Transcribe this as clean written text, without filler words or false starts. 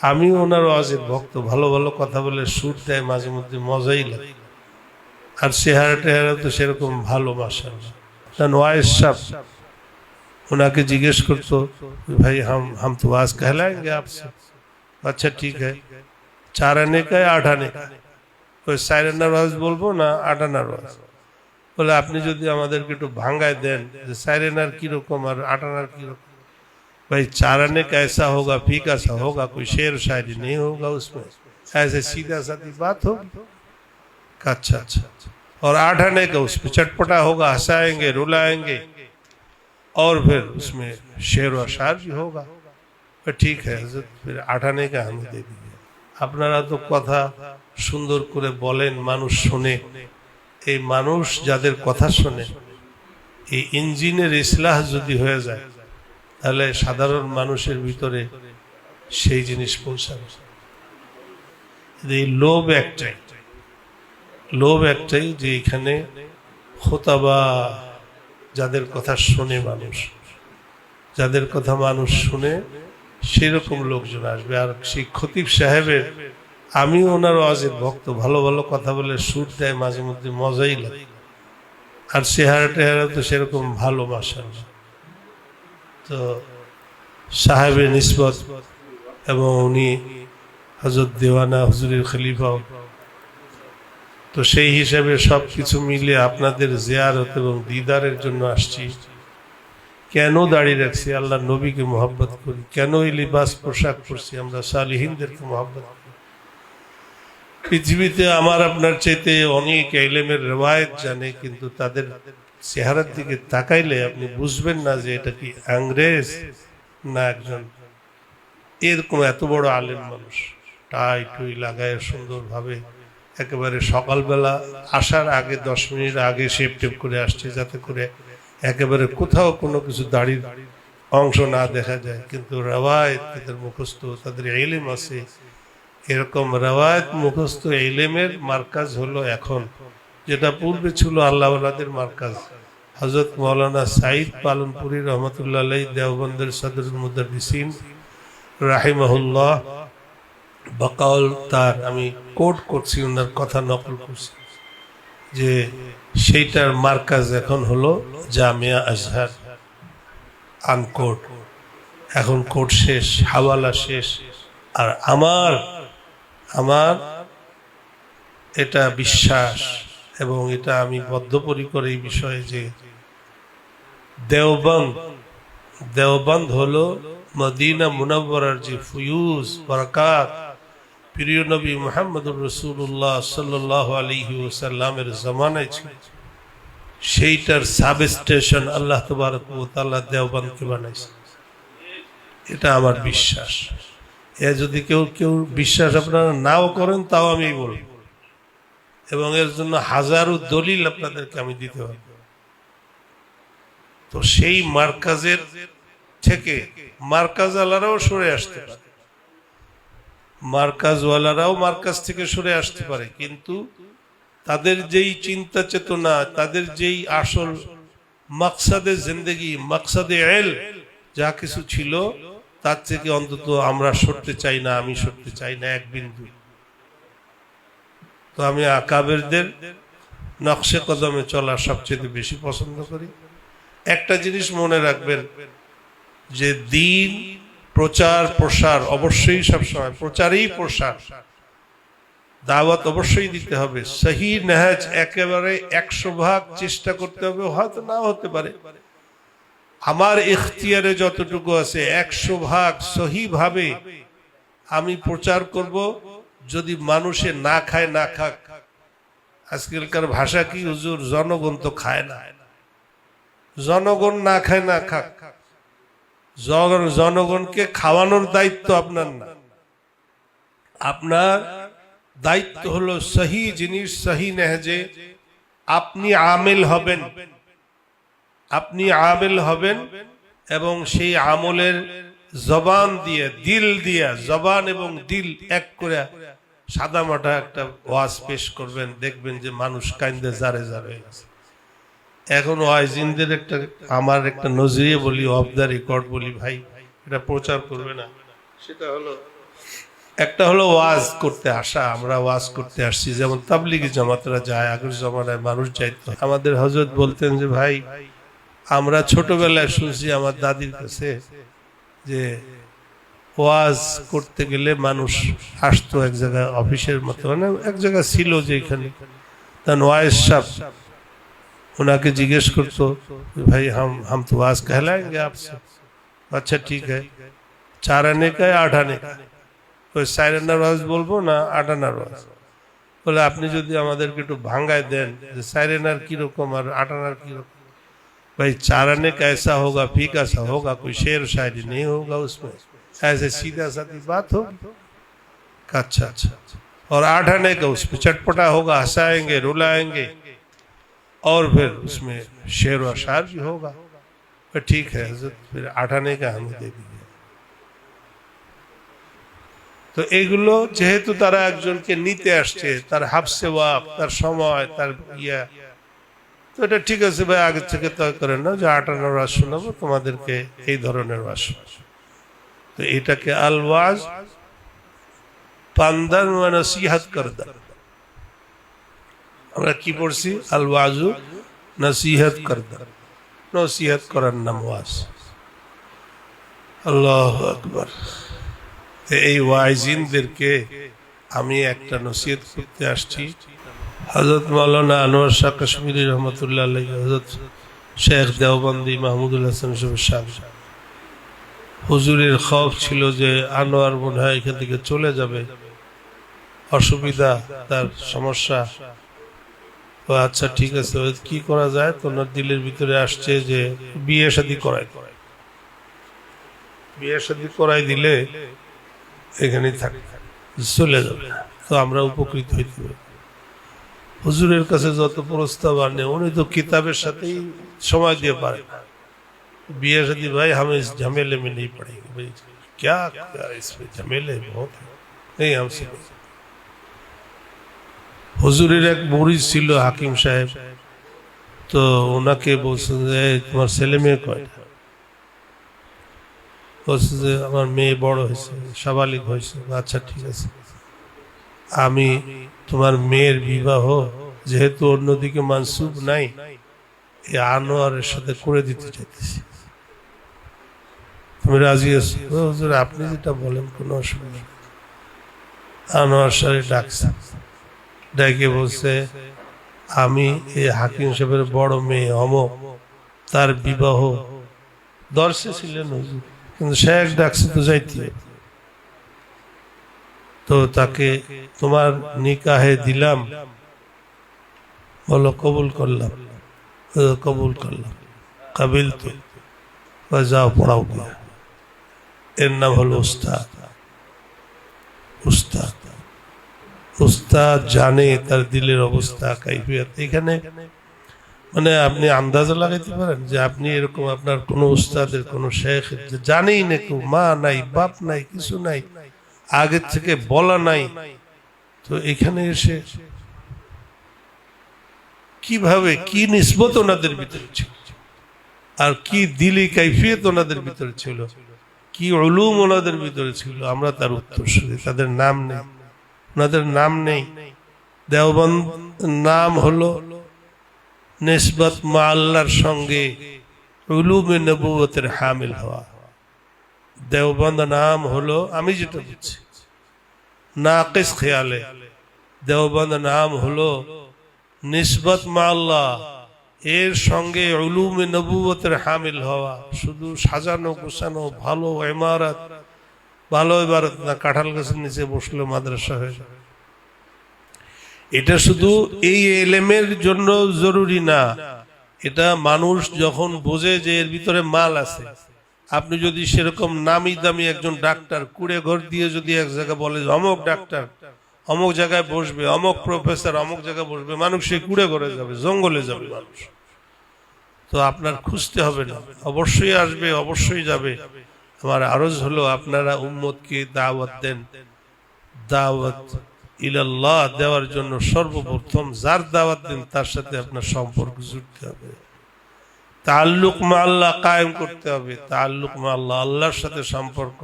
আমি ওনার ওয়াজের ভক্ত, ভালো ভালো কথা বলে সুর দেয়, মাঝে মধ্যে মজাই লাগে। আর চেহারা টেহারা তো সেরকম ভালো, মাশাআল্লাহ। ওয়াইজ সাহেব उनके जिज्ञेस करतो भाई हम तो आज कहलाएंगे आपसे। अच्छा ठीक है, 4 आने का है 8 आने का, कोई 4 आनार वाज बोलबो ना 8 आनार वाज। बोले আপনি যদি আমাদেরকে একটু ভাঙায় দেন যে 4 आनार की रकम और 8 आनार की रकम। भाई 4 आने का ऐसा होगा, फीका सा होगा, कोई शेर शायरी नहीं होगा उसमें, ऐसे सीधा सादी बात होगी। अच्छा अच्छा, और 8 आने का उस पर चटपटा होगा, हंसाएंगे रुलाएंगे, और फिर उसमें शेर व शार भी होगा। फिर ठीक है हजरत, फिर 8 आने का हमें दे दीजिए। আপনারা তো কথা সুন্দর করে বলেন, মানুষ শোনে। এই মানুষ যাদের কথা শোনে, এই ইঞ্জিনের ইসলাহ যদি হয়ে যায়, তাহলে সাধারণ মানুষের ভিতরে সেই জিনিস পৌঁছাবে। এই লোভ একটাই যে এখানে খোতাবা যাদের কথা শোনে মানুষ, যাদের কথা মানুষ শুনে সেরকম লোকজন আসবে। আর সেই খতিব সাহেবের, আমি ওনার ওয়াজের ভক্ত, ভালো ভালো কথা বলে সুর দেয়, মাঝে মধ্যে মজাই লাগে। আর চেহারা টেহারা তো সেরকম ভালো, মাশাআল্লাহ। তো সাহেবের নিসবত, এবং উনি হযরত দেওয়ানা হুজুরের খলিফাও, তো সেই হিসাবে সব কিছু মিলে আপনাদের জিয়ারত এবং দিদারের জন্য আসছি। কেন দাড়ি রাখছি? আল্লাহ নবীকে মহব্বত করি। কেন এই লিবাস পোশাক পরছি? আমরা সালিহিনদেরকে মহব্বত করি। পৃথিবীতে আমার আপনার চাইতে অনেক ইলমের রিওয়ায়াত জানে, কিন্তু তাদের চেহারার দিকে তাকাইলে আপনি বুঝবেন না যে এটা কি ইংরেজ না একজন এরকম এত বড় আলেম মানুষ। টাই টুই লাগায় সুন্দরভাবে একেবারে সকালবেলা আসার আগে 10 মিনিট আগে শেপ টেপ করে আসছে, যাতে করে একেবারে কোথাও কোনো কিছু দাড়ির অংশ না দেখা যায়। কিন্তু রিওয়ায়াত তাদের মুখস্থ, তাদের ইলম আছে। এরকম রিওয়ায়াত মুখস্থ ইলমের মার্কাজ হলো এখন, যেটা পূর্বে ছিল আল্লাহওয়ালাদের মার্কাজ। হযরত মাওলানা সাঈদ পালনপুরি রহমতুল্লাহ আলাইহি দেওবন্দের সদরুল মুদাররিসিন রাহিমাহুল্লাহ বাকাউল তার, আমি কোট করছি, ওনার কথা নকল করছি, যে সেইটার মার্কাজ এখন হলো জামিয়া আজহার আনকোট। এখন কোট শেষ, হাওয়ালা শেষ। আর আমার এটা বিশ্বাস এবং এটা আমি বদ্ধপরিকর এই বিষয়ে যে দেওবন্দ হলো মদিনা মুনাওয়ারার যে ফুয়ুজ বরকাত প্রিয় নবী মুহাম্মদুর রাসূলুল্লাহ সাল্লাল্লাহু আলাইহি ওয়াসাল্লামের জামানায় ছিল, সেইটার সাবস্টেশন আল্লাহ তাবারক ওয়া তাআলা দেওবন্দকে বানাইছে। এটা আমার বিশ্বাস। এ যদি কেউ বিশ্বাস আপনারা নাও করেন তাও আমি বলব, এবং এর জন্য হাজারো দলিল আপনাদেরকে আমি দিতে পারব। তো সেই মার্কাজের থেকে মার্কাজওয়ালারাও সরে আসতে পারে, মার্কাজওয়ালারাও মার্কাজ থেকে সরে আসতে পারে, কিন্তু তাদের যেই চিন্তা চেতনা, তাদের যেই আসল মাকসাদে জিন্দেগি, মাকসাদে ইলম যা কিছু ছিল, তার থেকে অন্তত আমরা সরতে চাই না, আমি সরতে চাই না এক বিন্দু। তো আমি আকাবেরদের নকশে কদমে চলা সবচেয়ে বেশি পছন্দ করি। একটা জিনিস মনে রাখবেন, যে দ্বীন প্রচার প্রসার অবশ্যই সবসময় প্রচারই প্রসার, দাওয়াত অবশ্যই দিতে হবে। সহি নেহাজ একেবারে 100% চেষ্টা করতে হবে, হয়তো না হতে পারে। আমার ইখতিয়ারে যতটুকু আছে 100% সহি ভাবে আমি প্রচার করব। যদি মানুষে না খায় না খাক, আজকালকার ভাষা কি হুজুর, জনগণ তো খায় না। জনগণ না খায় না খাক, জনগণকে খাওয়ানোর দায়িত্ব আপনার না। আপনার দায়িত্ব হলো সহি জিনিস সহি নেহজে আপনি আমেল হবেন, এবং সেই আমলের জবান দিয়ে, দিল দিয়া, জবান এবং দিল এক করে সাদামাটা একটা ওয়াজ পেশ করবেন। দেখবেন যে মানুষ কাইন্দে জারে জারে। এখন ওয়াইজিনদের আমার একটা নজরিয়ে বলি, অফ দ্য রেকর্ড বলি, ভাই এটা প্রচার করবে না। সেটা হলো একটা হলো ওয়াজ করতে আসা, আমরা ওয়াজ করতে আসছি, যেমন তাবলিগি জামাতরা যায়, আগের জমানায় মানুষ যাইতো। আমাদের হযরত বলতেন যে ভাই, আমরা ছোটবেলায় শুনছি আমার দাদির কাছে যে ওয়াজ করতে গেলে মানুষ আসতো এক জায়গায়, অফিসের মতো, মানে এক জায়গা ছিল যে এখানে, তখন ওয়াইজ সাহেব उनके जिज्ञेस करते भाई हम तो वाज कहलाएंगे आपसे। अच्छा ठीक है, 4 आने का या 8 आने का? कोई 4 आनार वाज बोलबो ना 8 आनार वाज? बोले আপনি যদি আমাদেরকে একটু ভাঙায় দেন যে 4 आनार की रकम और 8 आनार की रकम। भाई 4 आने का ऐसा होगा, फीका सा होगा, कोई शेर शायरी नहीं होगा उसमें, ऐसे सीधा सादी बात होगी। अच्छा अच्छा, और 8 आने का उसमें चटपटा होगा, हंसाएंगे रुलाएंगे और फिर उसमें शेर व अशार भी होगा। फिर ठीक है हज़रत, फिर 8 आने का हमें दे दीजिए। तो এগুলো যেহেতু তারা একজনকে নিতে আসছে, তার হাফসে ওয়াক, তার সময়, তার ইয়া, তো এটা ঠিক আছে ভাই, আগে থেকে তয় করেন না যে 8 আনার ওয়াজ শোনাবো তোমাদেরকে, এই ধরনের ওয়াজ। তো এটাকে আল ওয়াজ পান্দান ওয়া নসিহত করদা, আমরা কি পড়ছি? আল ওয়াজু নসিহত করদা, নসিহত করার নাম ওয়াজ। আল্লাহু আকবার। এই ওয়াইজিনদেরকে আমি একটা নসিহত করতে আসছি। হযরত মাওলানা আনোয়ার শাহ কাশ্মীরি রহমতুল্লাহ আলাইহি, হযরত শেখ দেওবন্দি মাহমুদুল হাসান সাহেব, হুজুরের খৌফ ছিল যে আনোয়ার মনে হয় এখান থেকে চলে যাবে, অসুবিধা, তার সমস্যা। ও আচ্ছা ঠিক আছে, কি করা যায়? তো ওনার দিলের ভিতরে আসছে যে বিয়ে শাদী করাই, বিয়ে শাদী করাই দিলে এখানে থাকে, চলে যাবে, তো আমরা উপকৃত হইতে হবে। হুজুরের কাছে যত প্রস্তাব আনে, উনি তো কিতাবের সাথেই সময় দিয়ে পারে না। বিয়ে শাদী ভাই हमें इस झमेले में नहीं पड़ेगी, भाई क्या इसमें झमेले बहुत नहीं हमसे। হুজুরের এক মুরিদ ছিল হাকিম সাহেব, তো ওনাকে বলছেন যে তোমার ছেলে মেয়ে কয়টা? বলছে যে আমার মেয়ে বড় হয়েছে, সাবালিক হয়েছে। আচ্ছা ঠিক আছে, আমি তোমার মেয়ের বিবাহ যেহেতু অন্যদিকে মানসুব নাই, এই আনোয়ারের সাথে করে দিতে চাইতেছি, তুমি রাজি আছো? হুজুর আপনি যেটা বলেন কোনো অসুবিধা নেই। আনোয়ার সাহেব ডাকছে, ডেকে বলছে আমি এই হাকিম সাহেবের বড় মেয়ে অমক, তার বিবাহ দর্শে ছিলেন হুজুর, কিন্তু শেখ ডাকছে তো যাইতে, তো তাকে তোমার নিকাহে দিলাম। বলো কবুল করলাম। কবুল করলাম, কাবিল তো যাও পড়াও গিয়া। এর নাম হলো উস্তাদ। উস্তাদ উস্তাদ জানে তার দিলের অবস্থা, কাইফিয়ত। এখানে মানে আপনি আন্দাজে লাগাইতে পারেন যে আপনি এরকম আপনার কোনো উস্তাদের, কোনো শেখ জানেই না, কেউ মা নাই, বাপ নাই, কিছু নাই, আগের থেকে বলা নাই, তো এখানে এসে কিভাবে, কি নিসবত ওনাদের ভিতরে ছিল, আর কি দিলি কাইফিয়ত ওনাদের ভিতরে ছিল, কি উলুম ওনাদের ভিতরে ছিল, আমরা তার উত্তরসূরি। তাদের নাম নেই, ওনাদের নাম নেই। দেওবন্দ নাম হলো নিসবত মা আল্লাহর সঙ্গে উলুমে নবুয়তের হামিল হওয়া। দেওবন্দ নাম হলো, আমি যেটা বলছি নাকিস খেয়ালে, দেওবন্দ নাম হলো নিসবত মা আল্লাহ, এর সঙ্গে উলুমে নবুয়তের হামিল হওয়া। শুধু সাজানো গোছানো ভালো ইমারত, ভালো ইবারত না, কাঁঠাল গাছের নিচে বসলে মাদ্রাসা হয়ে যাবে, এটা শুধু এই এলেমের জন্য জরুরি না। এটা মানুষ যখন বোঝে যে এর ভিতরে মাল আছে, আপনি যদি সেরকম নামি দামি একজন ডাক্তার কুড়ে ঘর দিয়ে যদি এক জায়গায় বলে অমক ডাক্তার অমক জায়গায় বসবে, অমক প্রফেসর অমক জায়গায় বসবে, মানুষ সে কুড়ে ঘরে যাবে, জঙ্গলে যাবে মানুষ। তো আপনার খুঁজতে হবে না, অবশ্যই আসবে, অবশ্যই যাবে। আমার আরজ হলো আপনারা উম্মতকে দাওয়াত দেন। দাওয়াত ইলাল্লাহ দেওয়ার জন্য সর্বপ্রথম যার দাওয়াত দেন তার সাথে আপনার সম্পর্ক জুড়তে হবে, তাআল্লুক মা আল্লাহ কায়েম করতে হবে। তাআল্লুক মা আল্লাহ, আল্লাহর সাথে সম্পর্ক।